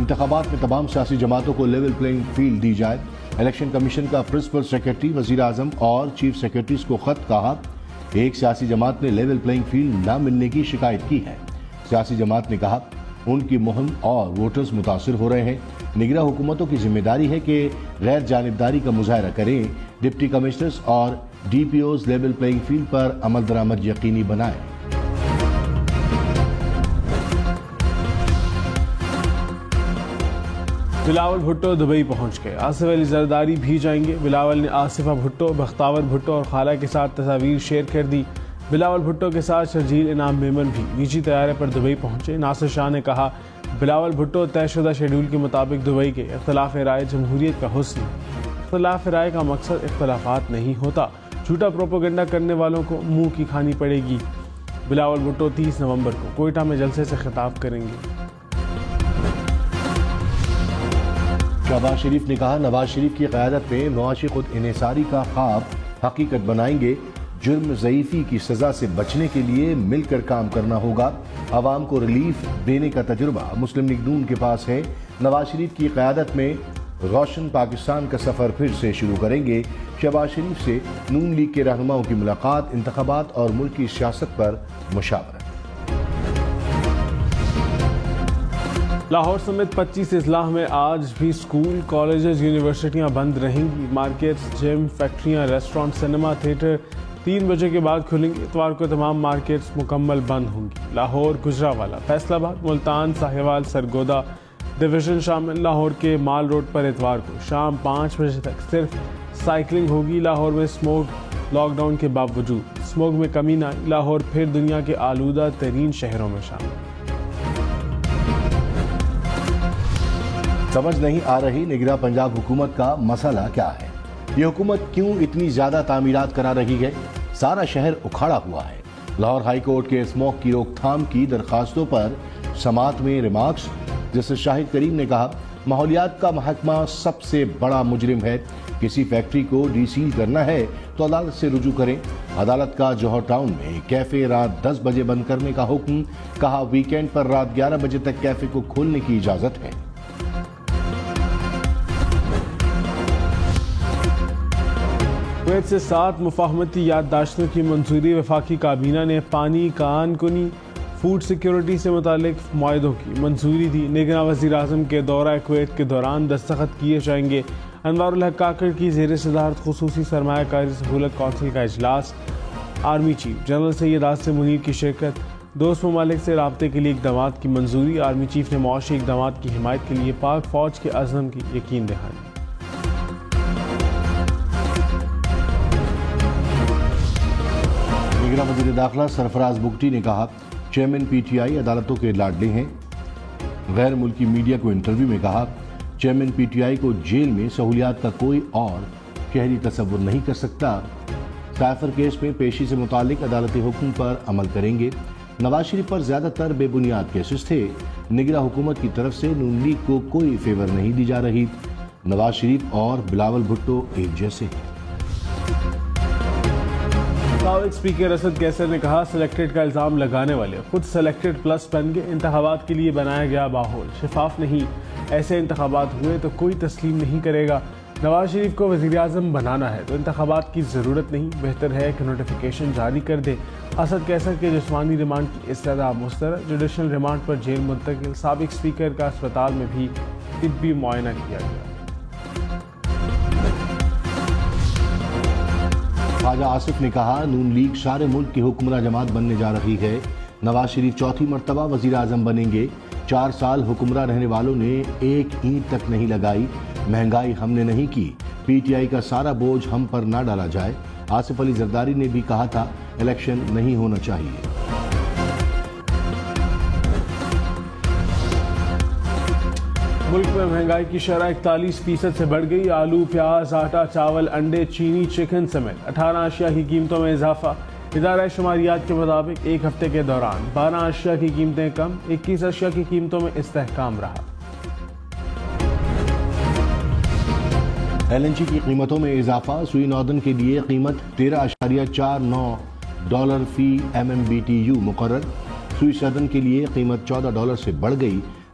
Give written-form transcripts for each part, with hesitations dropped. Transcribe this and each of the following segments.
انتخابات میں تمام سیاسی جماعتوں کو لیول پلینگ فیلڈ دی جائے۔ الیکشن کمیشن کا پرنسپل سیکرٹری وزیر اعظم اور چیف سیکرٹریز کو خط، کہا ایک سیاسی جماعت نے لیول پلینگ فیلڈ نہ ملنے کی شکایت کی ہے۔ سیاسی جماعت نے کہا ان کی مہم اور ووٹرز متاثر ہو رہے ہیں۔ نگراں حکومتوں کی ذمہ داری ہے کہ غیر جانبداری کا مظاہرہ کریں۔ ڈپٹی کمشنرز اور D P Os level playing field پر عمل درآمد یقینی بنائیں۔ بلاول بھٹو دبئی پہنچ گئے، آصف علی زرداری بھی جائیں گے۔ بلاول نے آصفہ بھٹو، بختاور بھٹو اور خالہ کے ساتھ تصاویر شیئر کر دی۔ بلاول بھٹو کے ساتھ شرجیل انعام میمن بھی نجی طیارے پر دبئی پہنچے۔ ناصر شاہ نے کہا بلاول بھٹو طے شدہ شیڈول کے مطابق دبئی کے۔ اختلاف رائے جمہوریت کا حسن، اختلاف رائے کا مقصد اختلافات نہیں ہوتا، جھوٹا پروپیگنڈا کرنے والوں کو منہ کی کھانی پڑے گی۔ بلاول بھٹو 30 نومبر کو کوئٹہ میں جلسے سے خطاب کریں گے۔ شہباز شریف نے کہا نواز شریف کی قیادت میں معاشی خود انحصاری کا خواب حقیقت بنائیں گے۔ جرم ضعیفی کی سزا سے بچنے کے لیے مل کر کام کرنا ہوگا۔ عوام کو ریلیف دینے کا تجربہ مسلم لیگ نون کے پاس ہے۔ نواز شریف کی قیادت میں روشن پاکستان کا سفر پھر سے شروع کریں گے۔ شہباز شریف سے نون لیگ کے رہنماؤں کی ملاقات، انتخابات اور ملک کی سیاست پر مشاورت۔ لاہور سمیت 25 اضلاع میں آج بھی سکول، کالجز، یونیورسٹیاں بند رہیں گی۔ مارکیٹس، جم، فیکٹریاں، ریسٹورانٹ، سینما، تھیٹر 3 بجے کے بعد کھلیں گے۔ اتوار کو تمام مارکیٹس مکمل بند ہوں گی۔ لاہور، گجرانوالہ، فیصل آباد، ملتان، ساہیوال، سرگودا ڈویژن شامل۔ لاہور کے مال روڈ پر اتوار کو شام 5 بجے تک صرف سائیکلنگ ہوگی۔ لاہور میں اسموگ لاک ڈاؤن کے باوجود اسموگ میں کمی نہ آئی۔ لاہور پھر دنیا کے آلودہ ترین شہروں میں شامل۔ سمجھ نہیں آ رہی نگراں پنجاب حکومت کا مسئلہ کیا ہے؟ یہ حکومت کیوں اتنی زیادہ تعمیرات کرا رہی ہے؟ سارا شہر اکھاڑا ہوا ہے۔ لاہور ہائی کورٹ کے اسموگ کی روک تھام کی درخواستوں پر سماعت میں ریمارکس۔ جسٹس شاہد کریم نے کہا ماحولیات کا محکمہ سب سے بڑا مجرم ہے۔ کسی فیکٹری کو ڈی سیل کرنا ہے تو عدالت سے رجوع کریں۔ عدالت کا جوہر ٹاؤن میں کیفے رات 10 بجے بند کرنے کا حکم، کہا ویکینڈ پر رات 11 بجے تک کیفے کو کھولنے کی اجازت ہے۔ کویت سے 7 مفاہمتی یادداشتوں کی منظوری۔ وفاقی کابینہ نے پانی، کان کنی، فوڈ سیکیورٹی سے متعلق معاہدوں کی منظوری دی۔ نگراں وزیر اعظم کے دورہ کویت کے دوران دستخط کیے جائیں گے۔ انوار الحق کاکڑ کی زیر صدارت خصوصی سرمایہ کاری سہولت کونسل کا اجلاس۔ آرمی چیف جنرل سید آصم منیر کی شرکت۔ دوست ممالک سے رابطے کے لیے اقدامات کی منظوری۔ آرمی چیف نے معاشی اقدامات کی حمایت کے لیے پاک فوج کے عزم کی یقین دہانی۔ نگراں وزیر داخلہ سرفراز بگٹی نے کہا چیئرمین پی ٹی آئی عدالتوں کے لاڈلے ہیں۔ غیر ملکی میڈیا کو انٹرویو میں کہا چیئرمین پی ٹی آئی کو جیل میں سہولیات کا کوئی اور شہری تصور نہیں کر سکتا۔ سائفر کیس میں پیشی سے متعلق عدالتی حکم پر عمل کریں گے۔ نواز شریف پر زیادہ تر بے بنیاد کیسز تھے۔ نگراں حکومت کی طرف سے نون لیگ کو کوئی فیور نہیں دی جا رہی۔ نواز شریف اور بلاول بھٹو ایک جیسے ہیں۔ سابق اسپیکر اسد کیسر نے کہا سلیکٹڈ کا الزام لگانے والے خود سلیکٹڈ پلس بن گئے۔ انتخابات کے لیے بنایا گیا ماحول شفاف نہیں، ایسے انتخابات ہوئے تو کوئی تسلیم نہیں کرے گا۔ نواز شریف کو وزیر اعظم بنانا ہے تو انتخابات کی ضرورت نہیں، بہتر ہے کہ نوٹیفیکیشن جاری کر دے۔ اسد کیسر کے جسمانی ریمانڈ کی استدعا مسترد، جوڈیشل ریمانڈ پر جیل منتقل۔ سابق اسپیکر کا اسپتال میں بھی طبی معائنہ کیا گیا۔ خواجہ آصف نے کہا نون لیگ سارے ملک کی حکمراں جماعت بننے جا رہی ہے۔ نواز شریف چوتھی مرتبہ وزیر اعظم بنیں گے۔ 4 سال حکمراں رہنے والوں نے ایک اینٹ تک نہیں لگائی۔ مہنگائی ہم نے نہیں کی، پی ٹی آئی کا سارا بوجھ ہم پر نہ ڈالا جائے۔ آصف علی زرداری نے بھی کہا تھا الیکشن نہیں ہونا چاہیے۔ ملک میں مہنگائی کی شرح 41% سے بڑھ گئی۔ آلو، پیاز، آٹا، چاول، انڈے، چینی، چکن سمیت 18 اشیاء کی قیمتوں میں اضافہ۔ ادارہ شماریات کے مطابق ایک ہفتے کے دوران 12 اشیاء کی قیمتیں کم، 21 اشیاء کی قیمتوں میں استحکام رہا۔ ایل این جی کی قیمتوں میں اضافہ۔ سوئی ناردن کے لیے قیمت $13.49 فی MMBTU مقرر۔ سوئی سدرن کے لیے قیمت $14 سے بڑھ گئی۔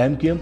MKM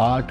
8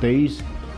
23,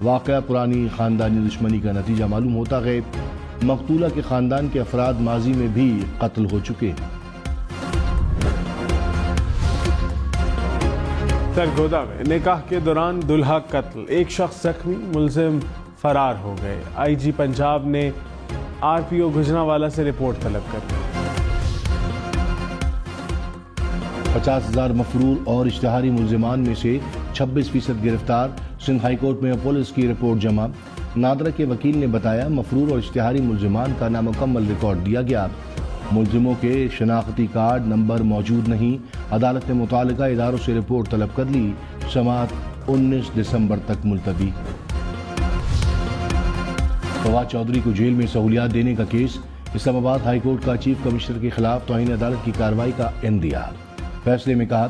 واقعہ پرانی خاندانی دشمنی کا نتیجہ معلوم ہوتا ہے۔ مقتولہ کے خاندان کے افراد ماضی میں بھی قتل ہو چکے ہیں۔ سرگودا میں نکاح کے دوران دلہا قتل، ایک شخص زخمی، ملزم فرار ہو گئے۔ آئی جی پنجاب نے آر پی او گجرانوالہ سے رپورٹ طلب کر لی۔ 50,000 مفرور اور اشتہاری ملزمان میں سے 26% گرفتار، سندھ ہائی کورٹ میں پولیس کی رپورٹ جمع۔ نادرہ کے وکیل نے بتایا مفرور اور اشتہاری ملزمان کا نامکمل ریکارڈ دیا گیا، ملزموں کے شناختی کارڈ نمبر موجود نہیں۔ عدالت نے متعلقہ اداروں سے رپورٹ طلب کر لی، سماعت 19 دسمبر تک ملتوی۔ فواد چودھری کو جیل میں سہولیات دینے کا کیس، اسلام آباد ہائی کورٹ کا چیف کمشنر کے خلاف توہین عدالت کی کارروائی کا اندیہ۔ فیصلے میں کہا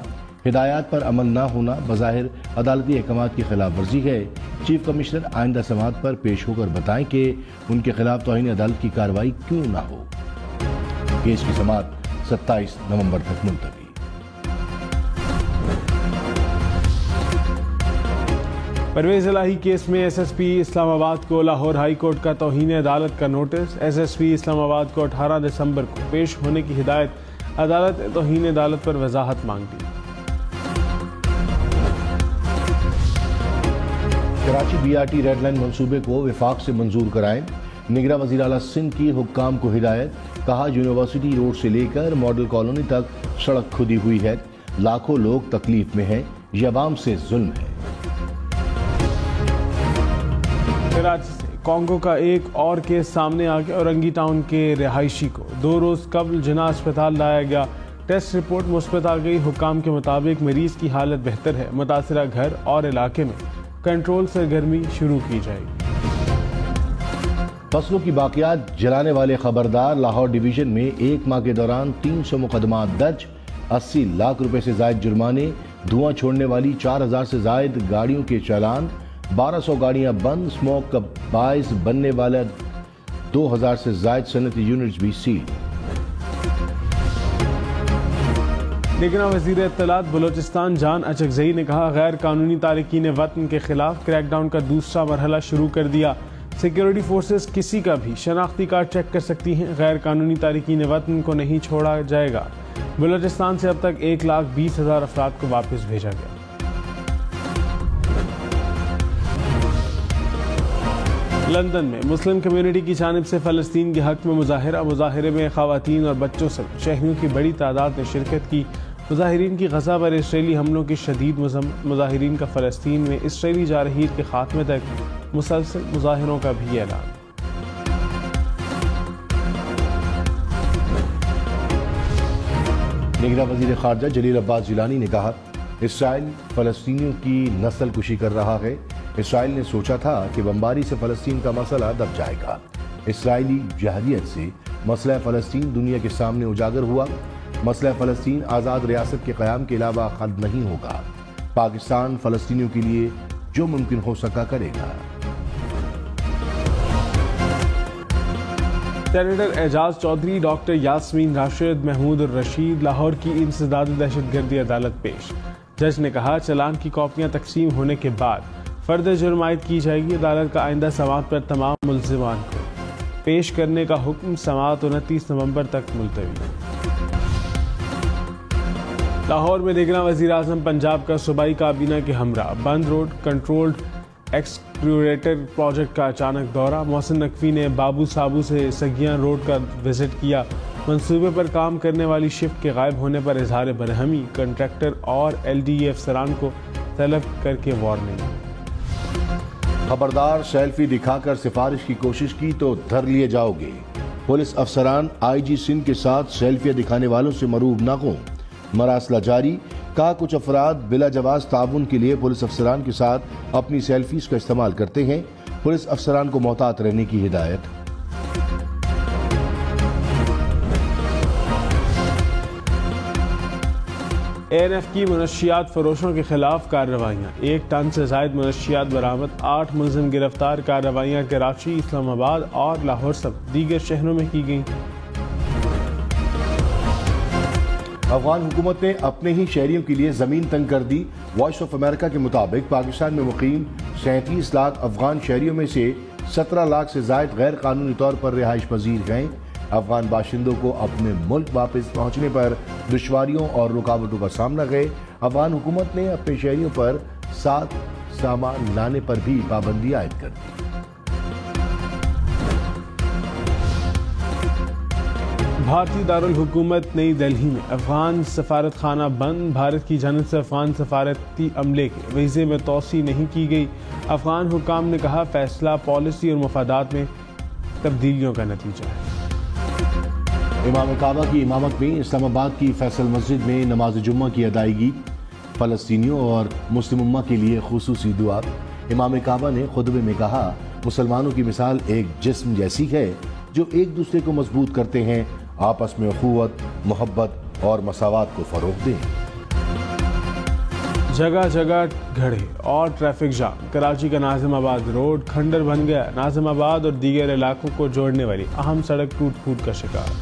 ہدایات پر عمل نہ ہونا بظاہر عدالتی احکامات کی خلاف ورزی ہے، چیف کمشنر آئندہ سماعت پر پیش ہو کر بتائیں کہ ان کے خلاف توہین عدالت کی کارروائی کیوں نہ ہو۔ کیس کی سماعت 27 نومبر تک ملتوی۔ پرویز الہی کیس میں ایس ایس پی اسلام آباد کو لاہور ہائی کورٹ کا توہین عدالت کا نوٹس، ایس ایس پی اسلام آباد کو 18 دسمبر کو پیش ہونے کی ہدایت، عدالت نے توہین عدالت پر وضاحت مانگ دی۔ Karachi B R T red line منصوبے کو وفاق سے منظور کرائیں، نگراں وزیر اعلیٰ سندھ کی حکام کو ہدایت، کہا یونیورسٹی روڈ سے لے کر ماڈل کالونی تک سڑک کھدی ہوئی ہے، لاکھوں لوگ تکلیف میں ہیں، یہ عوام سے ظلم ہے۔ کراچی سے کانگو کا ایک اور کیس سامنے آ گیا، اورنگی ٹاؤن کے رہائشی کو 2 روز قبل جناح اسپتال لایا گیا، ٹیسٹ رپورٹ مثبت آ گئی، حکام کے مطابق مریض کی حالت بہتر ہے، متاثرہ گھر اور علاقے میں کنٹرول سرگرمی شروع کی جائے گی۔ فصلوں کی باقیات جلانے والے خبردار، لاہور ڈویژن میں 1 ماہ کے دوران 300 مقدمات درج، 80 لاکھ روپے سے زائد جرمانے، دھواں چھوڑنے والی 4000 سے زائد گاڑیوں کے چالان، 1200 گاڑیاں بند، اسموک کا باعث بننے والا 2000 سے زائد صنعتی یونٹس بھی سیل۔ نگراں وزیر اطلاعات بلوچستان جان اچکزئی نے کہا غیر قانونی تارکین وطن کے خلاف کریک ڈاؤن کا دوسرا مرحلہ شروع کر دیا، سیکیورٹی فورسز کسی کا بھی شناختی کارڈ چیک کر سکتی ہیں، غیر قانونی تارکین وطن کو نہیں چھوڑا جائے گا۔ بلوچستان سے اب تک 1,20,000 افراد کو واپس بھیجا گیا۔ لندن میں مسلم کمیونٹی کی جانب سے فلسطین کے حق میں مظاہرے میں خواتین اور بچوں سمیت شہریوں کی بڑی تعداد نے شرکت کی، مظاہرین کی غزہ پر اسرائیلی حملوں کی شدید مذمت، مظاہرین کا فلسطین میں اسرائیلی جارحیت کے خاتمے تک مسلسل مظاہروں کا بھی اعلان۔ نگراں وزیر خارجہ جلیل عباس جیلانی نے کہا اسرائیل فلسطینیوں کی نسل کشی کر رہا ہے، اسرائیل نے سوچا تھا کہ بمباری سے فلسطین کا مسئلہ دب جائے گا، اسرائیلی جہادیت سے مسئلہ فلسطین دنیا کے سامنے اجاگر ہوا، مسئلہ فلسطین آزاد ریاست کے قیام کے علاوہ حل نہیں ہوگا، پاکستان فلسطینیوں کے لیے جو ممکن ہو سکا کرے گا۔ سینیٹر اعجاز چودھری، ڈاکٹر یاسمین راشد، محمود الرشید لاہور کی انسداد دہشت گردی عدالت پیش، جج نے کہا چلان کی کاپیاں تقسیم ہونے کے بعد فرد جرم عائد کی جائے گی، عدالت کا آئندہ سماعت پر تمام ملزمان کو پیش کرنے کا حکم، سماعت 29 نومبر تک ملتوی۔ لاہور میں نگراں وزیر اعظم پنجاب کا صوبائی کابینہ کے ہمراہ بند روڈ کنٹرولڈ ایکسکریوریٹر پروجیکٹ کا اچانک دورہ، محسن نقوی نے بابو صابو سے سگیاں روڈ کا وزٹ کیا، منصوبے پر کام کرنے والی شفٹ کے غائب ہونے پر اظہار برہمی، کنٹریکٹر اور ایل ڈی اے افسران کو طلب کر کے وارننگ۔ خبردار، سیلفی دکھا کر سفارش کی کوشش کی تو دھر لیے جاؤ گے، پولیس افسران آئی جی سندھ کے ساتھ سیلفیاں دکھانے والوں سے مروب نہ ہوں، مراسلہ جاری، کہا کچھ افراد بلا جواز تعاون کے لیے پولیس افسران کے ساتھ اپنی سیلفیز کا استعمال کرتے ہیں، پولیس افسران کو محتاط رہنے کی ہدایت۔ اے این ایف کی منشیات فروشوں کے خلاف کارروائیاں، 1 ٹن سے زائد منشیات برآمد، 8 ملزم گرفتار، کارروائیاں کراچی، اسلام آباد اور لاہور سمیت دیگر شہروں میں کی گئیں۔ افغان حکومت نے اپنے ہی شہریوں کے لیے زمین تنگ کر دی۔ وائس آف امریکہ کے مطابق پاکستان میں مقیم 37 لاکھ افغان شہریوں میں سے 17 لاکھ سے زائد غیر قانونی طور پر رہائش پذیر ہیں۔ افغان باشندوں کو اپنے ملک واپس پہنچنے پر دشواریوں اور رکاوٹوں کا سامنا ہے۔ افغان حکومت نے اپنے شہریوں پر ساتھ سامان لانے پر بھی پابندی عائد کر دی۔ بھارتی دارالحکومت نئی دہلی میں افغان سفارت خانہ بند۔ بھارت کی جانب سے افغان سفارتی عملے کے ویزے میں توسیع نہیں کی گئی۔ افغان حکام نے کہا فیصلہ پالیسی اور مفادات میں تبدیلیوں کا نتیجہ ہے۔ امام کعبہ کی امامت میں اسلام آباد کی فیصل مسجد میں نماز جمعہ کی ادائیگی، فلسطینیوں اور مسلم امہ کے لیے خصوصی دعا۔ امام کعبہ نے خطبے میں کہا مسلمانوں کی مثال ایک جسم جیسی ہے جو ایک دوسرے کو مضبوط کرتے ہیں، آپس میں اخوت، محبت اور مساوات کو فروغ دیں۔ جگہ جگہ گھڑے اور ٹریفک جام۔ کراچی کا ناظم آباد روڈ کھنڈر بن گیا۔ ناظم آباد اور دیگر علاقوں کو جوڑنے والی اہم سڑک ٹوٹ پھوٹ کا شکار۔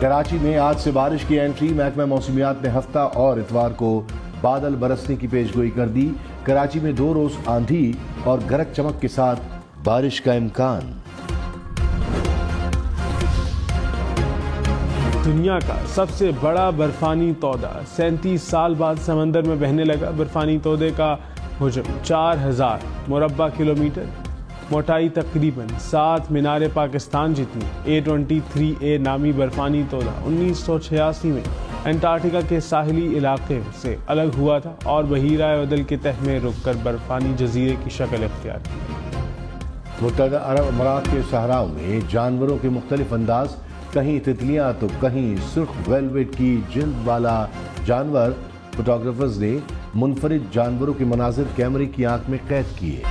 کراچی میں آج سے بارش کی انٹری۔ محکمہ موسمیات نے ہفتہ اور اتوار کو بادل برسنے کی پیشگوئی کر دی۔ کراچی میں 2 روز آندھی اور گرج چمک کے ساتھ بارش کا امکان۔ دنیا کا سب سے بڑا برفانی تودہ 37 سال بعد سمندر میں بہنے لگا۔ برفانی تودے کا حجم 4000 مربع کلومیٹر، موٹائی تقریباً 7 مینار پاکستان جتنی۔ A23A نامی برفانی تودہ 1986 میں انٹارکٹیکا کے ساحلی علاقے سے الگ ہوا تھا اور بحیرہ عدل کے تہ میں رک کر برفانی جزیرے کی شکل اختیار کی۔ متحدہ عرب امارات کے صحراؤں میں جانوروں کے مختلف انداز، کہیں تتلیاں تو کہیں سرخ ویلویٹ کی جلد والا جانور۔ فوٹوگرافرز نے منفرد جانوروں کے مناظر کیمرے کی آنکھ میں قید کیے۔